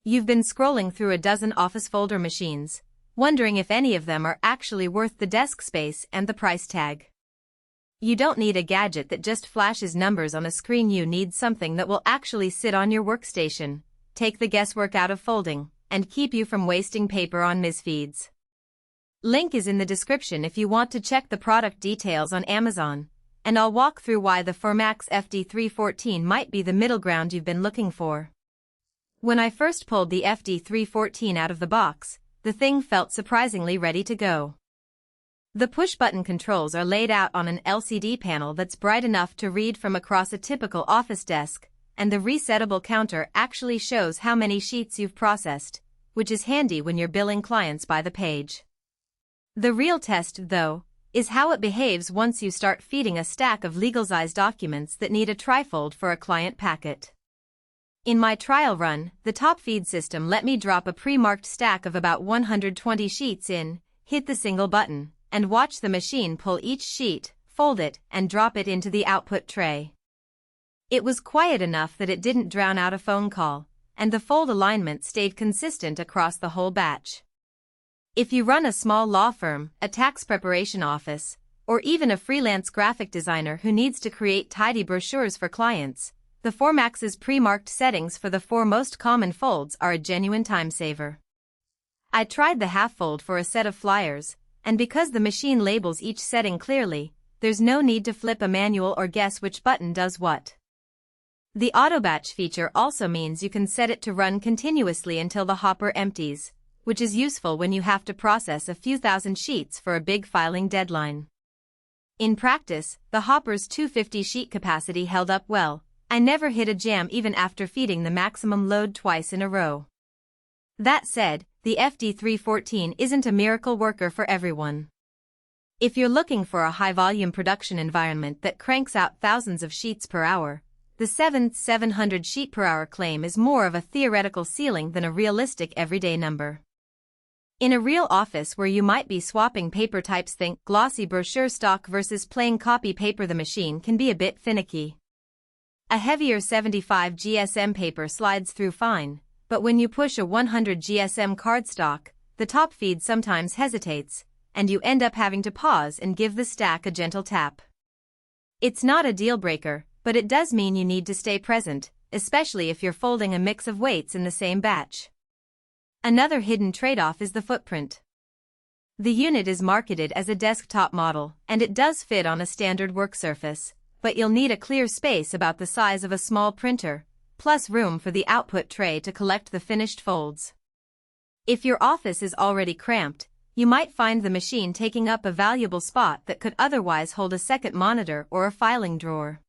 You've been scrolling through a dozen office folder machines, wondering if any of them are actually worth the desk space and the price tag. You don't need a gadget that just flashes numbers on a screen. You need something that will actually sit on your workstation, take the guesswork out of folding, and keep you from wasting paper on misfeeds. Link is in the description if you want to check the product details on Amazon, and I'll walk through why the FORMAX FD314 might be the middle ground you've been looking for. When I first pulled the FD314 out of the box, the thing felt surprisingly ready to go. The push-button controls are laid out on an LCD panel that's bright enough to read from across a typical office desk, and the Resettable counter actually shows how many sheets you've processed, which is handy when you're billing clients by the page. The real test, though, is how it behaves once you start feeding a stack of legal-size documents that need a trifold for a client packet. In my trial run, the top feed system let me drop a pre-marked stack of about 120 sheets in, hit the single button, and watch the machine pull each sheet, fold it, and drop it into the output tray. It was quiet enough that it didn't drown out a phone call, and the fold alignment stayed consistent across the whole batch. If you run a small law firm, a tax preparation office, or even a freelance graphic designer who needs to create tidy brochures for clients, the FORMAX's pre-marked settings for the 4 most common folds are a genuine time saver. I tried the half fold for a set of flyers, and because the machine labels each setting clearly, there's no need to flip a manual or guess which button does what. The AutoBatch feature also means you can set it to run continuously until the hopper empties, which is useful when you have to process a few thousand sheets for a big filing deadline. In practice, the hopper's 250 sheet capacity held up well. I never hit a jam even after feeding the maximum load twice in a row. That said, the FD314 isn't a miracle worker for everyone. If you're looking for a high-volume production environment that cranks out thousands of sheets per hour, the 700 sheet per hour claim is more of a theoretical ceiling than a realistic everyday number. In a real office where you might be swapping paper types, think glossy brochure stock versus plain copy paper, the machine can be a bit finicky. A heavier 75 GSM paper slides through fine, but when you push a 100 GSM cardstock, the top feed sometimes hesitates, and you end up having to pause and give the stack a gentle tap. It's not a deal breaker, but it does mean you need to stay present, especially if you're folding a mix of weights in the same batch. Another hidden trade-off is the footprint. The unit is marketed as a desktop model, and it does fit on a standard work surface, but you'll need a clear space about the size of a small printer, plus room for the output tray to collect the finished folds. If your office is already cramped, you might find the machine taking up a valuable spot that could otherwise hold a second monitor or a filing drawer.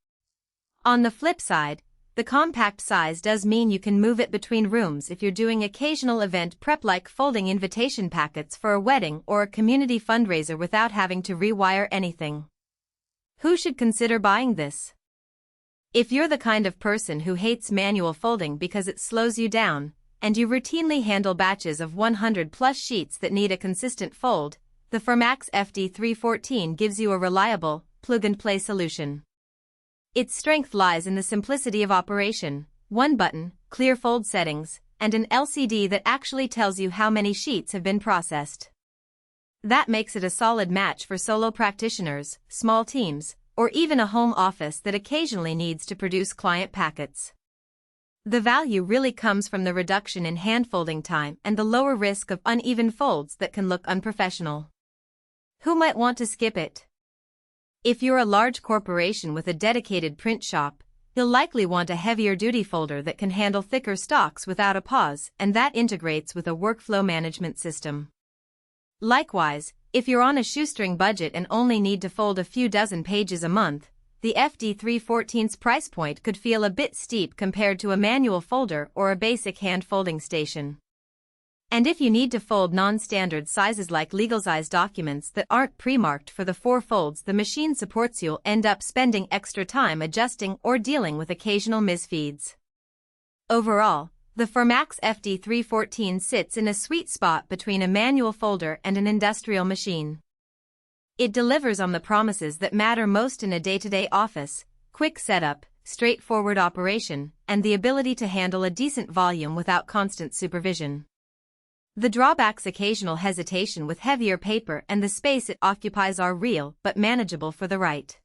On the flip side, the compact size does mean you can move it between rooms if you're doing occasional event prep like folding invitation packets for a wedding or a community fundraiser without having to rewire anything. Who should consider buying this? If you're the kind of person who hates manual folding because it slows you down, and you routinely handle batches of 100+ sheets that need a consistent fold, the FORMAX FD314 gives you a reliable, plug-and-play solution. Its strength lies in the simplicity of operation, one button, clear fold settings, and an LCD that actually tells you how many sheets have been processed. That makes it a solid match for solo practitioners, small teams, or even a home office that occasionally needs to produce client packets. The value really comes from the reduction in hand-folding time and the lower risk of uneven folds that can look unprofessional. Who might want to skip it? If you're a large corporation with a dedicated print shop, you'll likely want a heavier-duty folder that can handle thicker stocks without a pause, and that integrates with a workflow management system. Likewise, if you're on a shoestring budget and only need to fold a few dozen pages a month, the FD314's price point could feel a bit steep compared to a manual folder or a basic hand-folding station. And if you need to fold non-standard sizes like legal-size documents that aren't pre-marked for the 4 folds the machine supports, you'll end up spending extra time adjusting or dealing with occasional misfeeds. Overall, the FORMAX FD314 sits in a sweet spot between a manual folder and an industrial machine. It delivers on the promises that matter most in a day-to-day office: quick setup, straightforward operation, and the ability to handle a decent volume without constant supervision. The drawbacks: occasional hesitation with heavier paper and the space it occupies are real but manageable for the right